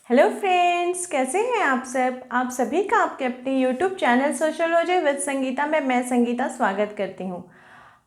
Hello friends, कैसे हैं आप सब। आप सभी का आपके अपने YouTube channel sociology with Sangeeta में मैं संगीता स्वागत करती हूँ।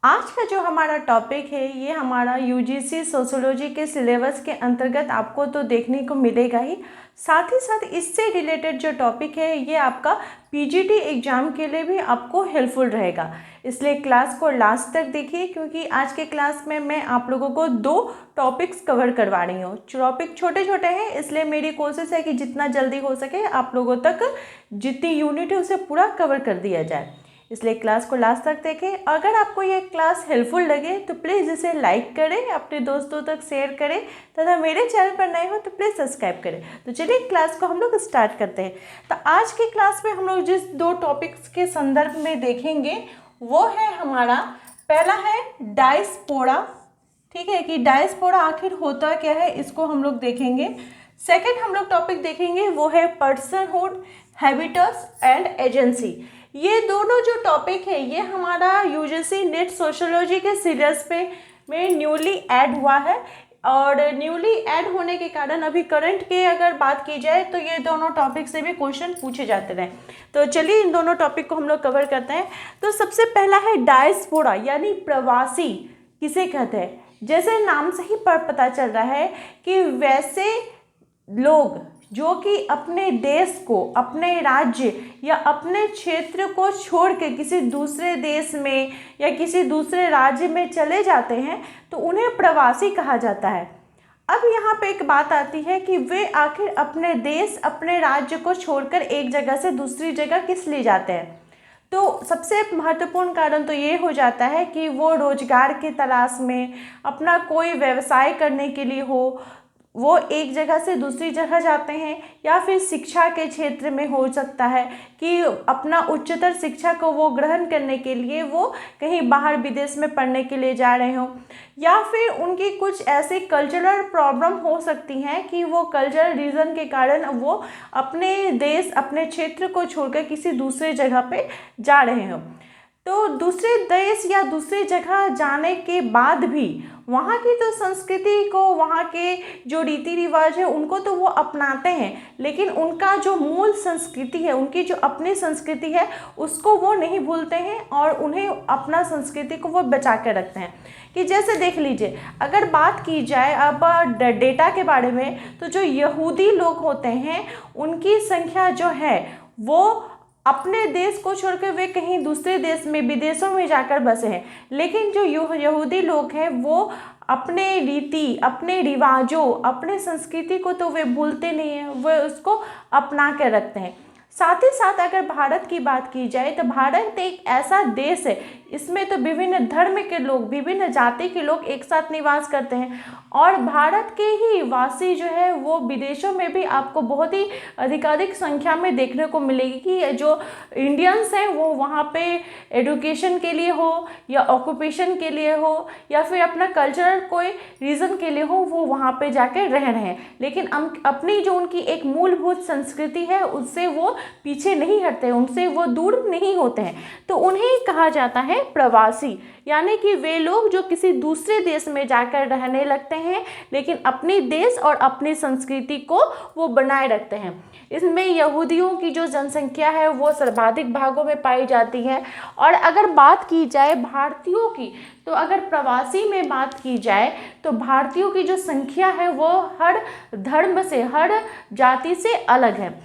आज का जो हमारा टॉपिक है ये हमारा यूजीसी सोशियोलॉजी के सिलेबस के अंतर्गत आपको तो देखने को मिलेगा ही, साथ ही साथ इससे रिलेटेड जो टॉपिक है ये आपका पीजीटी एग्ज़ाम के लिए भी आपको हेल्पफुल रहेगा। इसलिए क्लास को लास्ट तक देखिए, क्योंकि आज के क्लास में मैं आप लोगों को 2 टॉपिक्स कवर करवा रही हूँ। टॉपिक छोटे छोटे हैं, इसलिए मेरी कोशिश है कि जितना जल्दी हो सके आप लोगों तक जितनी यूनिट है उसे पूरा कवर कर दिया जाए। इसलिए क्लास को लास्ट तक देखें। अगर आपको ये क्लास हेल्पफुल लगे तो प्लीज़ इसे लाइक करें, अपने दोस्तों तक शेयर करें तथा मेरे चैनल पर नए हो तो प्लीज़ सब्सक्राइब करें। तो चलिए क्लास को हम लोग स्टार्ट करते हैं। तो आज की क्लास में हम लोग जिस 2 टॉपिक्स के संदर्भ में देखेंगे वो है हमारा, पहला है डायस्पोरा, ठीक है, कि डायस्पोरा आखिर होता क्या है इसको हम लोग देखेंगे। सेकंड हम लोग टॉपिक देखेंगे वो है पर्सनहुड, हैबिटस एंड एजेंसी। ये दोनों जो टॉपिक है ये हमारा यूजीसी नेट सोशियोलॉजी के सीरीज पे में न्यूली ऐड हुआ है, और न्यूली ऐड होने के कारण अभी करंट के अगर बात की जाए तो ये दोनों टॉपिक से भी क्वेश्चन पूछे जाते रहे। तो चलिए इन दोनों टॉपिक को हम लोग कवर करते हैं। तो सबसे पहला है डायस्पोरा, यानी प्रवासी किसे कहते हैं। जैसे नाम से ही पता चल रहा है कि वैसे लोग जो कि अपने देश को, अपने राज्य या अपने क्षेत्र को छोड़ के किसी दूसरे देश में या किसी दूसरे राज्य में चले जाते हैं तो उन्हें प्रवासी कहा जाता है। अब यहाँ पे एक बात आती है कि वे आखिर अपने देश, अपने राज्य को छोड़कर एक जगह से दूसरी जगह किस लिए जाते हैं। तो सबसे महत्वपूर्ण कारण तो ये हो जाता है कि वो रोजगार की तलाश में, अपना कोई व्यवसाय करने के लिए हो, वो एक जगह से दूसरी जगह जाते हैं, या फिर शिक्षा के क्षेत्र में हो सकता है कि अपना उच्चतर शिक्षा को वो ग्रहण करने के लिए वो कहीं बाहर विदेश में पढ़ने के लिए जा रहे हों, या फिर उनकी कुछ ऐसी कल्चरल प्रॉब्लम हो सकती हैं कि वो कल्चरल रीज़न के कारण वो अपने देश, अपने क्षेत्र को छोड़कर किसी दूसरे जगह पे जा रहे हों। तो दूसरे देश या दूसरी जगह जाने के बाद भी वहाँ की तो संस्कृति को, वहाँ के जो रीति रिवाज है उनको तो वो अपनाते हैं, लेकिन उनका जो मूल संस्कृति है, उनकी जो अपनी संस्कृति है उसको वो नहीं भूलते हैं और उन्हें अपना संस्कृति को वो बचा कर रखते हैं। कि जैसे देख लीजिए, अगर बात की जाए अब डेटा के बारे में, तो जो यहूदी लोग होते हैं उनकी संख्या जो है वो अपने देश को छोड़कर वे कहीं दूसरे देश में, विदेशों में जाकर बसे हैं, लेकिन जो यहूदी लोग हैं वो अपने रीति, अपने रिवाजों, अपने संस्कृति को तो वे भूलते नहीं हैं, वे उसको अपना कर रखते हैं। साथ ही साथ अगर भारत की बात की जाए तो भारत एक ऐसा देश है, इसमें तो विभिन्न धर्म के लोग, विभिन्न जाति के लोग एक साथ निवास करते हैं, और भारत के ही वासी जो है वो विदेशों में भी आपको बहुत ही अधिकाधिक संख्या में देखने को मिलेगी कि जो इंडियंस हैं वो वहाँ पे एजुकेशन के लिए हो या ऑक्यूपेशन के लिए हो या फिर अपना कल्चरल कोई रीज़न के लिए हो, वो वहाँ पे जाकर रह रहे हैं, लेकिन अपनी जो उनकी एक मूलभूत संस्कृति है उससे वो पीछे नहीं हटते, उनसे वो दूर नहीं होते हैं। तो उन्हें कहा जाता है प्रवासी, यानी कि वे लोग जो किसी दूसरे देश में जाकर रहने लगते हैं लेकिन अपनी देश और अपनी संस्कृति को वो बनाए रखते हैं। इसमें यहूदियों की जो जनसंख्या है वो सर्वाधिक भागों में पाई जाती है। और अगर बात की जाए भारतीयों की, तो अगर प्रवासी में बात की जाए तो भारतीयों की जो संख्या है वो हर धर्म से, हर जाति से अलग है।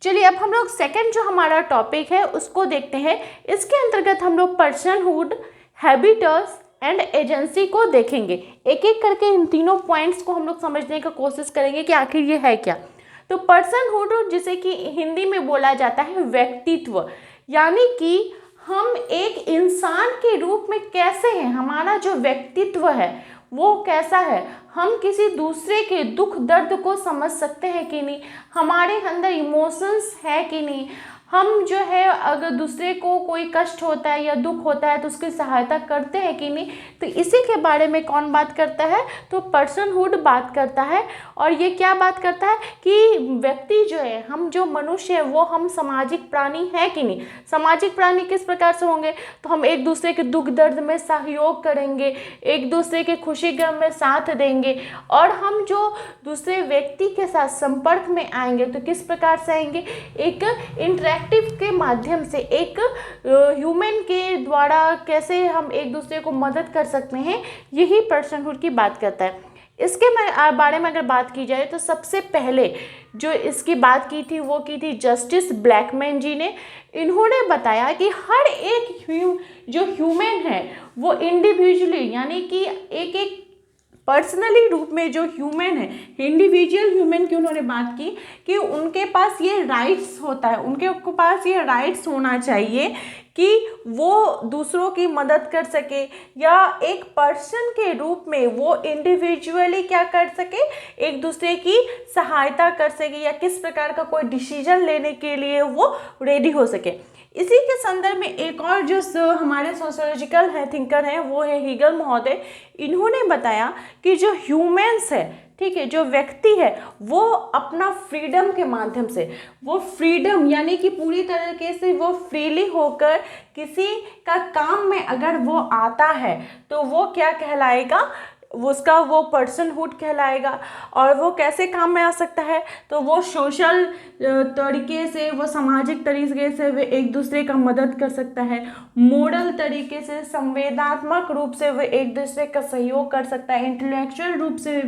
चलिए अब हम लोग सेकंड जो हमारा टॉपिक है उसको देखते हैं। इसके अंतर्गत हम लोग पर्सनहुड, हैबिटस एंड एजेंसी को देखेंगे। एक एक करके इन तीनों पॉइंट्स को हम लोग समझने का कोशिश करेंगे कि आखिर ये है क्या। तो पर्सनहुड, जिसे कि हिंदी में बोला जाता है व्यक्तित्व, यानी कि हम एक इंसान के रूप में कैसे हैं, हमारा जो व्यक्तित्व है वो कैसा है, हम किसी दूसरे के दुख दर्द को समझ सकते हैं कि नहीं, हमारे अंदर इमोशंस है कि नहीं, हम जो है अगर दूसरे को कोई कष्ट होता है या दुख होता है तो उसकी सहायता करते हैं कि नहीं। तो इसी के बारे में कौन बात करता है, तो पर्सनहुड बात करता है। और ये क्या बात करता है कि व्यक्ति जो है, हम जो मनुष्य है वो हम सामाजिक प्राणी है कि नहीं। सामाजिक प्राणी किस प्रकार से होंगे, तो हम एक दूसरे के दुख दर्द में सहयोग करेंगे, एक दूसरे के खुशी गम में साथ देंगे, और हम जो दूसरे व्यक्ति के साथ संपर्क में आएंगे तो किस प्रकार से आएंगे, एक इंटरेक्टिव के माध्यम से, एक ह्यूमन के द्वारा कैसे हम एक दूसरे को मदद कर सकते हैं, यही पर्सनहुड की बात करता है। इसके बारे में अगर बात की जाए तो सबसे पहले जो इसकी बात की थी वो की थी जस्टिस ब्लैकमैन जी ने। इन्होंने बताया कि हर एक जो ह्यूमन है वो इंडिविजुअली, यानी कि एक एक पर्सनली रूप में जो ह्यूमन है, इंडिविजुअल ह्यूमन की उन्होंने बात की कि उनके पास ये राइट्स होता है, उनके पास ये राइट्स होना चाहिए कि वो दूसरों की मदद कर सके, या एक पर्सन के रूप में वो इंडिविजुअली क्या कर सके, एक दूसरे की सहायता कर सके, या किस प्रकार का कोई डिसीजन लेने के लिए वो रेडी हो सके। इसी के संदर्भ में एक और जो हमारे सोशियोलॉजिकल है थिंकर हैं वो है हीगल महोदय। इन्होंने बताया कि जो ह्यूमंस है, ठीक है, जो व्यक्ति है वो अपना फ्रीडम के माध्यम से, वो फ्रीडम यानी कि पूरी तरीके से वो फ्रीली होकर किसी का काम में अगर वो आता है तो वो क्या कहलाएगा, उसका वो पर्सनहुड कहलाएगा। और वो कैसे काम में आ सकता है, तो वो सोशल तरीके से, वो सामाजिक तरीके से वे एक दूसरे का मदद कर सकता है, मोरल तरीके से, संवेदनात्मक रूप से वे एक दूसरे का सहयोग कर सकता है, इंटेलेक्चुअल रूप से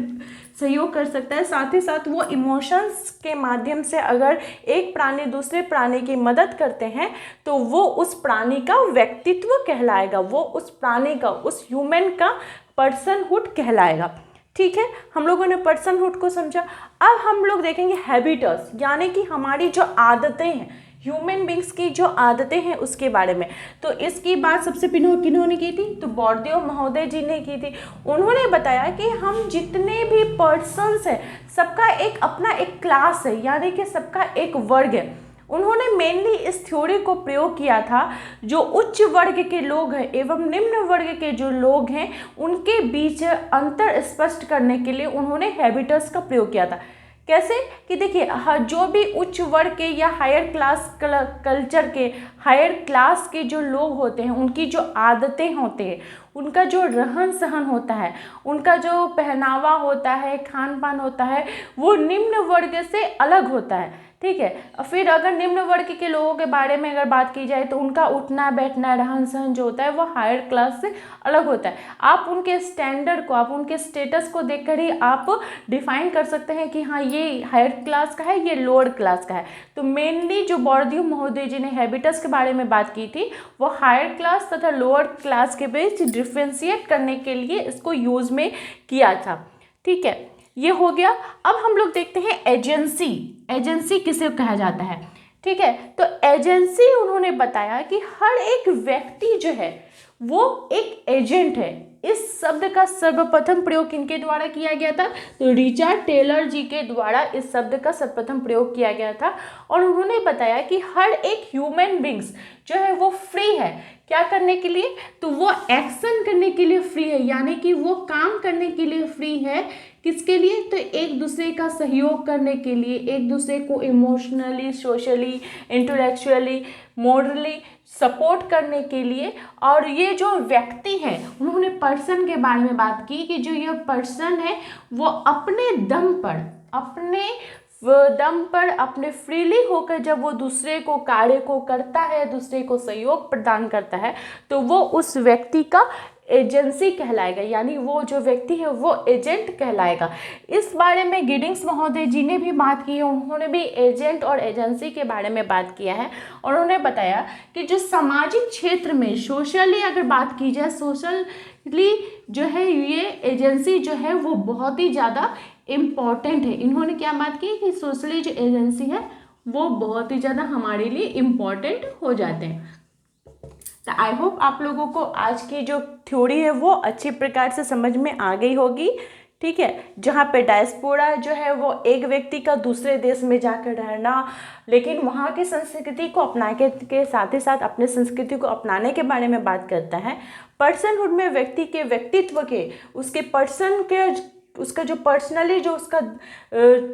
सहयोग कर सकता है, साथ ही साथ वो इमोशंस के माध्यम से अगर एक प्राणी दूसरे प्राणी की मदद करते हैं तो वो उस प्राणी का व्यक्तित्व कहलाएगा, वो उस प्राणी का, उस ह्यूमन का पर्सनहुड कहलाएगा। ठीक है, हम लोगों ने पर्सनहुड को समझा। अब हम लोग देखेंगे हैबिटस, यानी कि हमारी जो आदतें हैं, ह्यूमन बींग्स की जो आदतें हैं उसके बारे में। तो इसकी बात सबसे किन्होंने की थी, तो बोर्दियो महोदय जी ने की थी। उन्होंने बताया कि हम जितने भी पर्सन्स हैं सबका एक अपना एक क्लास है, यानी कि सबका एक वर्ग है। उन्होंने मेनली इस थ्योरी को प्रयोग किया था, जो उच्च वर्ग के लोग हैं एवं निम्न वर्ग के जो लोग हैं उनके बीच अंतर स्पष्ट करने के लिए उन्होंने हैबिटस का प्रयोग किया था। कैसे कि देखिए, जो भी उच्च वर्ग के या हायर क्लास कल्चर के, हायर क्लास के जो लोग होते हैं उनकी जो आदतें होते हैं, उनका जो रहन सहन होता है, उनका जो पहनावा होता है, खान पान होता है, वो निम्न वर्ग से अलग होता है। ठीक है, फिर अगर निम्न वर्ग के लोगों के बारे में अगर बात की जाए तो उनका उठना बैठना, रहन सहन जो होता है वो हायर क्लास से अलग होता है। आप उनके स्टैंडर्ड को, आप उनके स्टेटस को देखकर ही आप डिफाइन कर सकते हैं कि हाँ ये हायर क्लास का है, ये लोअर क्लास का है। तो मेनली जो बोर्दियो महोदय जी ने हैबिटस के बारे में बात की थी वो हायर क्लास तथा लोअर क्लास के बीच डिफ्रेंशिएट करने के लिए इसको यूज में किया था। ठीक है, ये हो गया। अब हम लोग देखते हैं एजेंसी। एजेंसी किसे कहा जाता है, ठीक है, तो एजेंसी उन्होंने बताया कि हर एक व्यक्ति जो है वो एक एजेंट है। इस शब्द का सर्वप्रथम प्रयोग किनके द्वारा किया गया था, तो रिचर्ड टेलर जी के द्वारा इस शब्द का सर्वप्रथम प्रयोग किया गया था। और उन्होंने बताया कि हर एक ह्यूमन बींग्स जो है वो फ्री है क्या करने के लिए, तो वो एक्शन करने के लिए फ्री है, यानी कि वो काम करने के लिए फ्री है। किसके लिए, तो एक दूसरे का सहयोग करने के लिए, एक दूसरे को emotionally, socially, intellectually, morally support करने के लिए। और ये जो व्यक्ति है, उन्होंने पर्सन के बारे में बात की कि जो ये पर्सन है वो अपने दम पर अपने फ्रीली होकर जब वो दूसरे को कार्य को करता है, दूसरे को सहयोग प्रदान करता है, तो वो उस व्यक्ति का एजेंसी कहलाएगा, यानी वो जो व्यक्ति है वो एजेंट कहलाएगा। इस बारे में गिडिंग्स महोदय जी ने भी बात की है, उन्होंने भी एजेंट और एजेंसी के बारे में बात किया है। और उन्होंने बताया कि जो सामाजिक क्षेत्र में सोशली अगर बात की जाए, सोशली जो है ये एजेंसी जो है वो बहुत ही ज़्यादा इम्पॉर्टेंट है। इन्होंने क्या बात की कि सोशली जो एजेंसी है वो बहुत ही ज़्यादा हमारे लिए इम्पॉर्टेंट हो जाते हैं। तो आई होप आप लोगों को आज की जो थ्योरी है वो अच्छी प्रकार से समझ में आ गई होगी। ठीक है, जहाँ पे डायस्पोरा जो है वो एक व्यक्ति का दूसरे देश में जाकर रहना, लेकिन वहाँ की संस्कृति को अपना के साथ ही साथ अपने संस्कृति को अपनाने के बारे में बात करता है। पर्सनहुड में व्यक्ति के व्यक्तित्व के, उसके पर्सन के, उसका जो पर्सनली जो उसका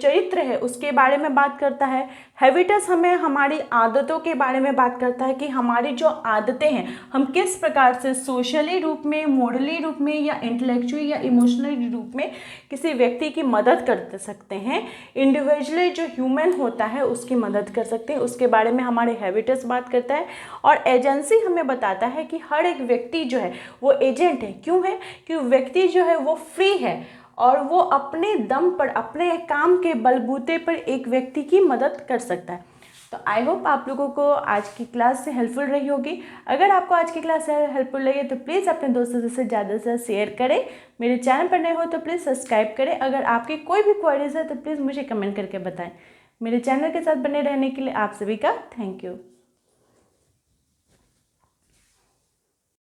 चरित्र है उसके बारे में बात करता है। हैबिटस हमें हमारी आदतों के बारे में बात करता है कि हमारी जो आदतें हैं हम किस प्रकार से सोशली रूप में, मोरली रूप में या इंटेलेक्चुअली या इमोशनली रूप में किसी व्यक्ति की मदद कर सकते हैं। इंडिविजुअली जो ह्यूमन होता है उसकी मदद कर सकते हैं, उसके बारे में हमारे हैबिटस बात करता है। और एजेंसी हमें बताता है कि हर एक व्यक्ति जो है वो एजेंट है। क्यों है? क्योंकि व्यक्ति जो है वो फ्री है और वो अपने दम पर, अपने काम के बलबूते पर एक व्यक्ति की मदद कर सकता है। तो आई होप आप लोगों को आज की क्लास से हेल्पफुल रही होगी। अगर आपको आज की क्लास हेल्पफुल लगी तो प्लीज़ अपने दोस्तों से ज़्यादा से शेयर करें। मेरे चैनल पर नए हो तो प्लीज़ सब्सक्राइब करें। अगर आपकी कोई भी क्वेरीज है तो प्लीज़ मुझे कमेंट करके बताएं। मेरे चैनल के साथ बने रहने के लिए आप सभी का थैंक यू।